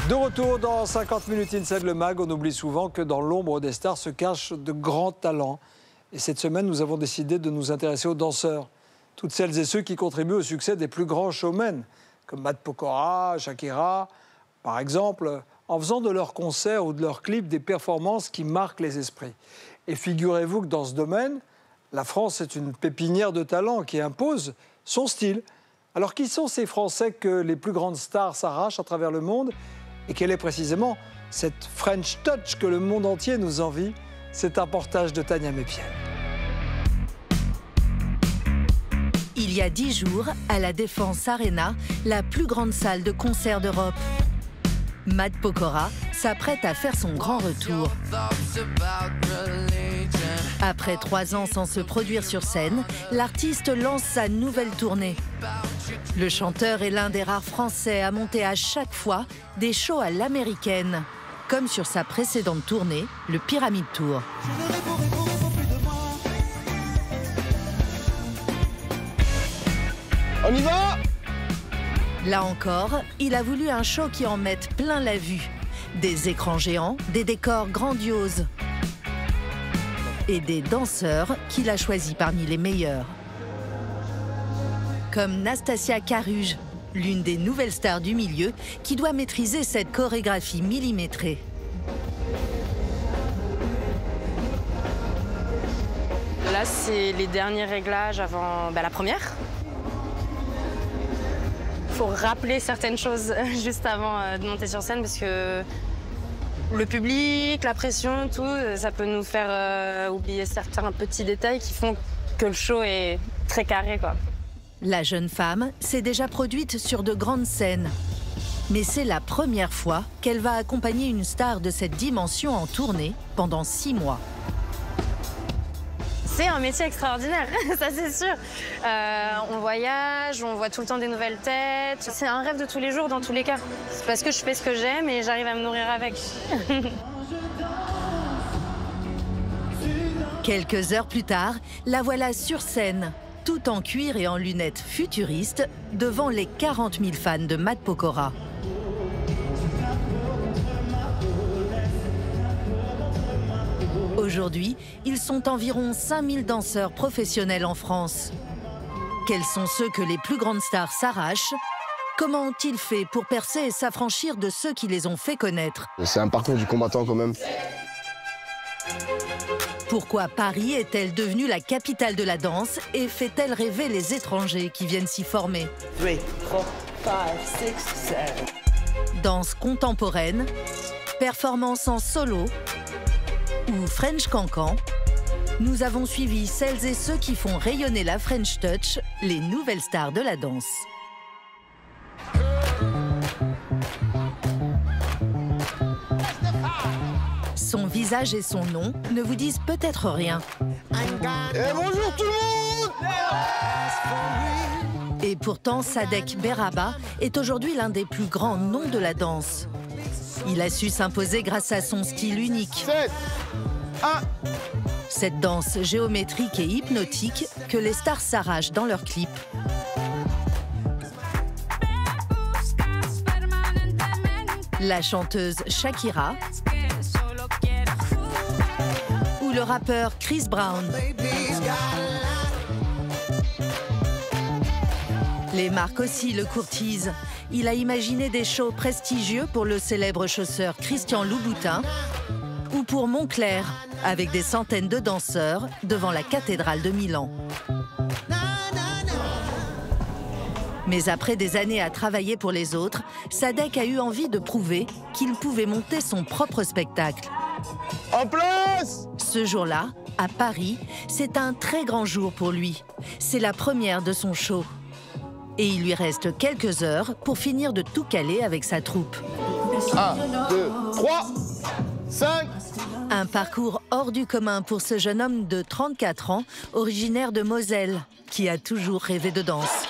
De retour dans 50 minutes Inside le Mag, on oublie souvent que dans l'ombre des stars se cachent de grands talents. Et cette semaine, nous avons décidé de nous intéresser aux danseurs. Toutes celles et ceux qui contribuent au succès des plus grands showmen, comme Matt Pokora, Shakira, par exemple, en faisant de leurs concerts ou de leurs clips des performances qui marquent les esprits. Et figurez-vous que dans ce domaine, la France est une pépinière de talents qui impose son style. Alors qui sont ces Français que les plus grandes stars s'arrachent à travers le monde? Et quelle est précisément cette French touch que le monde entier nous envie? C'est un reportage de Tania Mépiel. Il y a 10 jours, à la Défense Arena, la plus grande salle de concert d'Europe, Matt Pokora s'apprête à faire son grand retour. Après 3 ans sans se produire sur scène, l'artiste lance sa nouvelle tournée. Le chanteur est l'un des rares Français à monter à chaque fois des shows à l'américaine, comme sur sa précédente tournée, le Pyramid Tour. On y va! Là encore, il a voulu un show qui en mette plein la vue. Des écrans géants, des décors grandioses et des danseurs qu'il a choisis parmi les meilleurs. Comme Nastasia Karuge, l'une des nouvelles stars du milieu qui doit maîtriser cette chorégraphie millimétrée. Là, c'est les derniers réglages avant la première. Il faut rappeler certaines choses juste avant de monter sur scène parce que le public, la pression, tout, ça peut nous faire oublier certains petits détails qui font que le show est très carré, quoi. La jeune femme s'est déjà produite sur de grandes scènes. Mais c'est la première fois qu'elle va accompagner une star de cette dimension en tournée pendant 6 mois. C'est un métier extraordinaire, ça c'est sûr. On voyage, on voit tout le temps des nouvelles têtes. C'est un rêve de tous les jours dans tous les cas. C'est parce que je fais ce que j'aime et j'arrive à me nourrir avec. Quelques heures plus tard, la voilà sur scène, tout en cuir et en lunettes futuristes, devant les 40 000 fans de Matt Pokora. Aujourd'hui, ils sont environ 5000 danseurs professionnels en France. Quels sont ceux que les plus grandes stars s'arrachent? Comment ont-ils fait pour percer et s'affranchir de ceux qui les ont fait connaître? C'est un parcours du combattant quand même. Pourquoi Paris est-elle devenue la capitale de la danse et fait-elle rêver les étrangers qui viennent s'y former? 3, 4, 5, 6, 7. Danse contemporaine, performance en solo ou French Cancan, nous avons suivi celles et ceux qui font rayonner la French Touch, les nouvelles stars de la danse. Son visage et son nom ne vous disent peut-être rien. Et bonjour tout le monde! Et pourtant, Sadek Beraba est aujourd'hui l'un des plus grands noms de la danse. Il a su s'imposer grâce à son style unique. 7, 1. Cette danse géométrique et hypnotique que les stars s'arrachent dans leurs clips. La chanteuse Shakira ou le rappeur Chris Brown. Les marques aussi le courtisent. Il a imaginé des shows prestigieux pour le célèbre chausseur Christian Louboutin ou pour Moncler, avec des centaines de danseurs devant la cathédrale de Milan. Mais après des années à travailler pour les autres, Sadek a eu envie de prouver qu'il pouvait monter son propre spectacle. En place! Ce jour-là, à Paris, c'est un très grand jour pour lui. C'est la première de son show. Et il lui reste quelques heures pour finir de tout caler avec sa troupe. 1, 2, 3, 5. Un parcours hors du commun pour ce jeune homme de 34 ans, originaire de Moselle, qui a toujours rêvé de danse.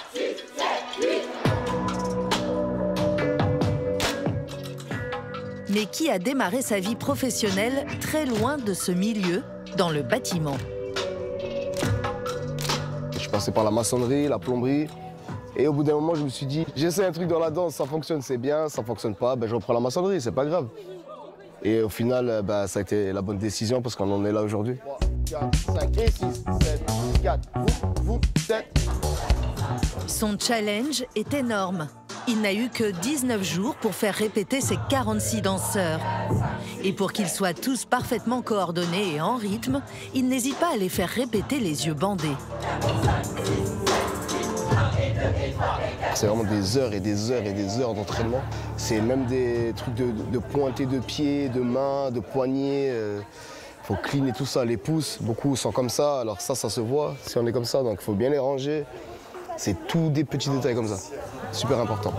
Mais qui a démarré sa vie professionnelle très loin de ce milieu, dans le bâtiment. Je suis passé par la maçonnerie, la plomberie. Et au bout d'un moment, je me suis dit, j'essaie un truc dans la danse, ça fonctionne, c'est bien, ça fonctionne pas, ben, je reprends la maçonnerie, c'est pas grave. Et au final, ben, ça a été la bonne décision parce qu'on en est là aujourd'hui. 3, 4, 5 et 6, 7, 4, vous, 7. Son challenge est énorme. Il n'a eu que 19 jours pour faire répéter ses 46 danseurs. Et pour qu'ils soient tous parfaitement coordonnés et en rythme, il n'hésite pas à les faire répéter les yeux bandés. C'est vraiment des heures et des heures et des heures d'entraînement. C'est même des trucs de pointer de pieds, de mains, de poignets. Faut cleaner tout ça, les pouces. Beaucoup sont comme ça, alors ça se voit si on est comme ça, donc il faut bien les ranger. C'est tout des petits détails comme ça. Super important.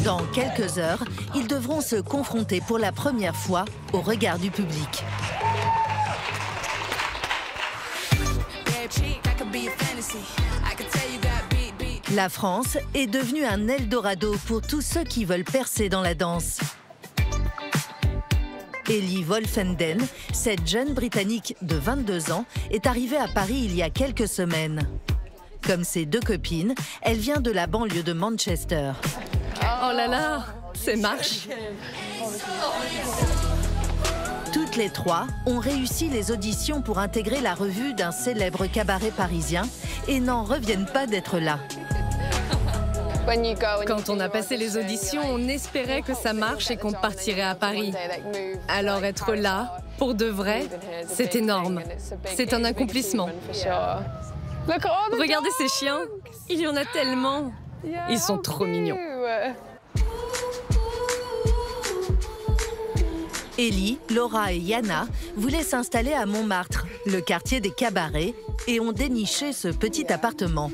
Dans quelques heures, ils devront se confronter pour la première fois au regard du public. La France est devenue un Eldorado pour tous ceux qui veulent percer dans la danse. Ellie Wolfenden, cette jeune Britannique de 22 ans, est arrivée à Paris il y a quelques semaines. Comme ses deux copines, elle vient de la banlieue de Manchester. Oh là là, c'est marche. Toutes les trois ont réussi les auditions pour intégrer la revue d'un célèbre cabaret parisien et n'en reviennent pas d'être là. Quand on a passé les auditions, on espérait que ça marche et qu'on partirait à Paris. Alors être là, pour de vrai, c'est énorme. C'est un accomplissement. Regardez ces chiens, il y en a tellement. Ils sont trop mignons. Ellie, Laura et Yana voulaient s'installer à Montmartre, le quartier des cabarets, et ont déniché ce petit appartement.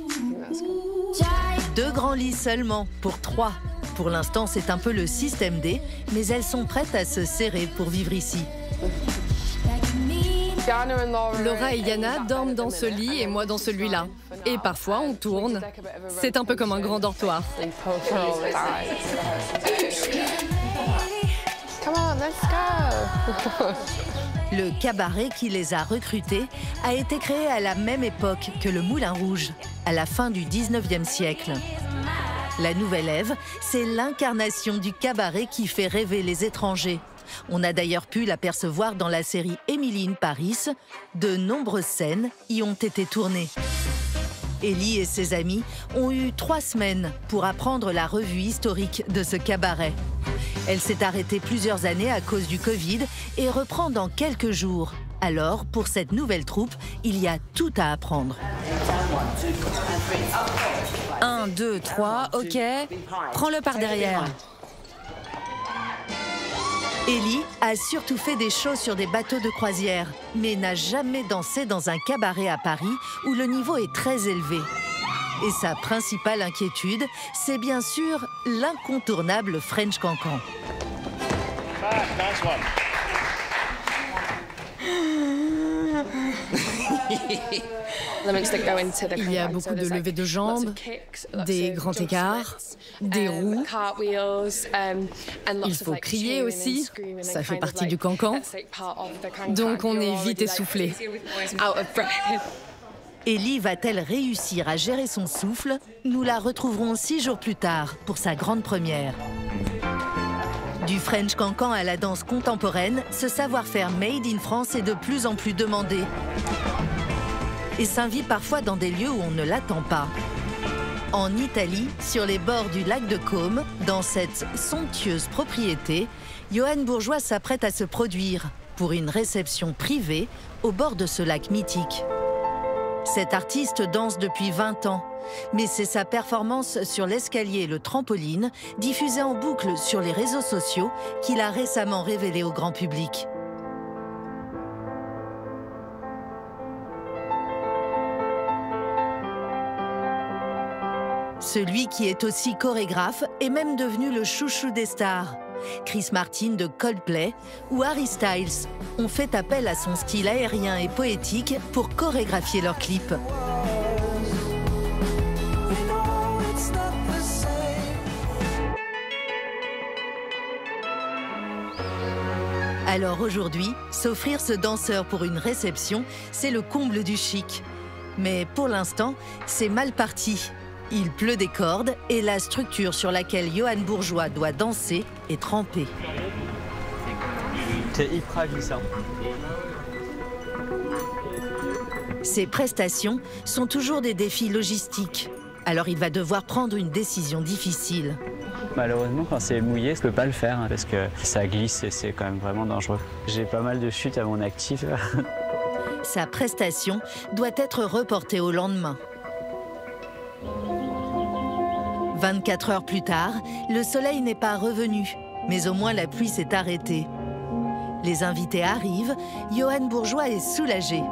2 grands lits seulement, pour 3. Pour l'instant, c'est un peu le système D, mais elles sont prêtes à se serrer pour vivre ici. Laura et Yana dorment dans ce lit et moi dans celui-là. Et parfois, on tourne. C'est un peu comme un grand dortoir. Le cabaret qui les a recrutés a été créé à la même époque que le Moulin Rouge, à la fin du 19e siècle. La Nouvelle Ève, c'est l'incarnation du cabaret qui fait rêver les étrangers. On a d'ailleurs pu l'apercevoir dans la série Emily in Paris. De nombreuses scènes y ont été tournées. Ellie et ses amis ont eu 3 semaines pour apprendre la revue historique de ce cabaret. Elle s'est arrêtée plusieurs années à cause du Covid et reprend dans quelques jours. Alors, pour cette nouvelle troupe, il y a tout à apprendre. 1, 2, 3, ok. Prends-le par derrière. Ellie a surtout fait des shows sur des bateaux de croisière, mais n'a jamais dansé dans un cabaret à Paris où le niveau est très élevé. Et sa principale inquiétude, c'est bien sûr l'incontournable French Cancan. Il y a beaucoup de levées de jambes, des grands écarts, des roues. Il faut crier aussi, ça fait partie du cancan. Donc on est vite essoufflé. Ellie va-t-elle réussir à gérer son souffle? Nous la retrouverons 6 jours plus tard pour sa grande première. Du French Cancan à la danse contemporaine, ce savoir-faire made in France est de plus en plus demandé et s'invite parfois dans des lieux où on ne l'attend pas. En Italie, sur les bords du lac de Côme, dans cette somptueuse propriété, Johan Bourgeois s'apprête à se produire pour une réception privée au bord de ce lac mythique. Cet artiste danse depuis 20 ans, mais c'est sa performance sur l'escalier et le trampoline, diffusée en boucle sur les réseaux sociaux, qu'il a récemment révélé au grand public. Celui qui est aussi chorégraphe est même devenu le chouchou des stars. Chris Martin de Coldplay ou Harry Styles ont fait appel à son style aérien et poétique pour chorégraphier leurs clips. Alors aujourd'hui, s'offrir ce danseur pour une réception, c'est le comble du chic. Mais pour l'instant, c'est mal parti. Il pleut des cordes et la structure sur laquelle Yoann Bourgeois doit danser est trempée. C'est hyper glissant. Ces prestations sont toujours des défis logistiques. Alors il va devoir prendre une décision difficile. Malheureusement, quand c'est mouillé, je ne peux pas le faire parce que ça glisse et c'est quand même vraiment dangereux. J'ai pas mal de chutes à mon actif. Sa prestation doit être reportée au lendemain. 24 heures plus tard, le soleil n'est pas revenu, mais au moins la pluie s'est arrêtée. Les invités arrivent, Yoann Bourgeois est soulagé.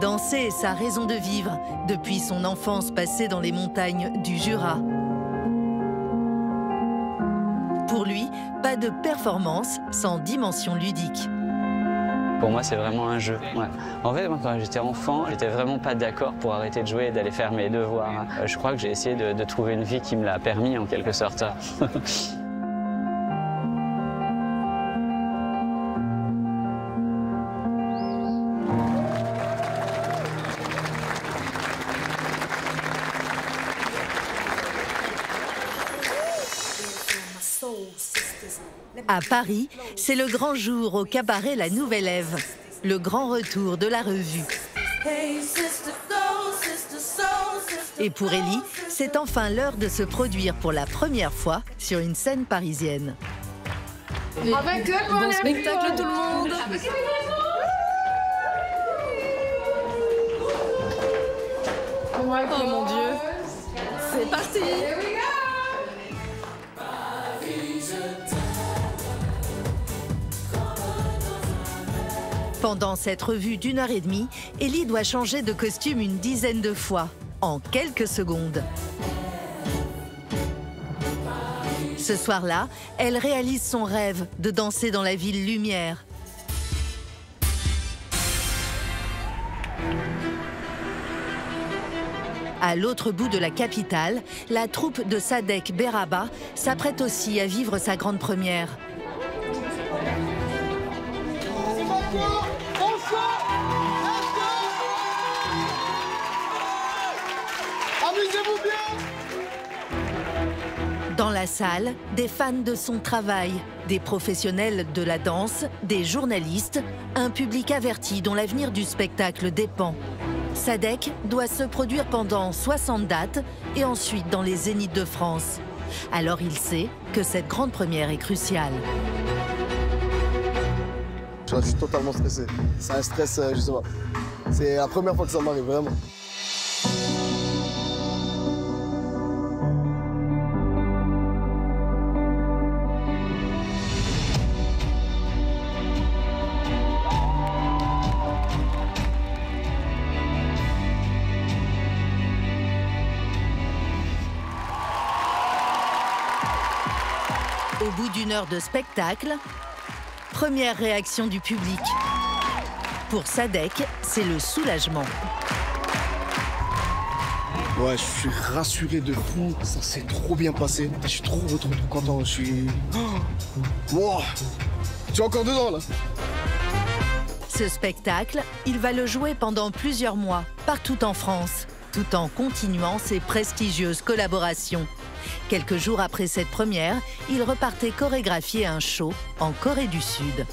Danser est sa raison de vivre, depuis son enfance passée dans les montagnes du Jura. Pour lui, pas de performance sans dimension ludique. Pour moi, c'est vraiment un jeu. Ouais. En fait, moi, quand j'étais enfant, j'étais vraiment pas d'accord pour arrêter de jouer et d'aller faire mes devoirs. Je crois que j'ai essayé de trouver une vie qui me l'a permis, en quelque sorte. À Paris, c'est le grand jour au cabaret La Nouvelle Ève, le grand retour de la revue. Et pour Ellie, c'est enfin l'heure de se produire pour la première fois sur une scène parisienne. Bon spectacle tout le monde! Oh mon Dieu! C'est parti! Pendant cette revue d'1h30, Ellie doit changer de costume une dizaine de fois, en quelques secondes. Ce soir-là, elle réalise son rêve de danser dans la ville lumière. À l'autre bout de la capitale, la troupe de Sadek Berraba s'apprête aussi à vivre sa grande première. Amusez-vous bien! Dans la salle, des fans de son travail, des professionnels de la danse, des journalistes, un public averti dont l'avenir du spectacle dépend. Sadek doit se produire pendant 60 dates et ensuite dans les Zéniths de France. Alors il sait que cette grande première est cruciale. Je suis totalement stressé. C'est un stress, je sais pas. C'est la première fois que ça m'arrive, vraiment. Au bout d'une heure de spectacle, première réaction du public. Pour Sadek, c'est le soulagement. Ouais, je suis rassuré de fou. Ça s'est trop bien passé. Je suis trop content. Je suis... Wow. Tu es encore dedans, là? Ce spectacle, il va le jouer pendant plusieurs mois, partout en France, tout en continuant ses prestigieuses collaborations. Quelques jours après cette première, il repartait chorégraphier un show en Corée du Sud.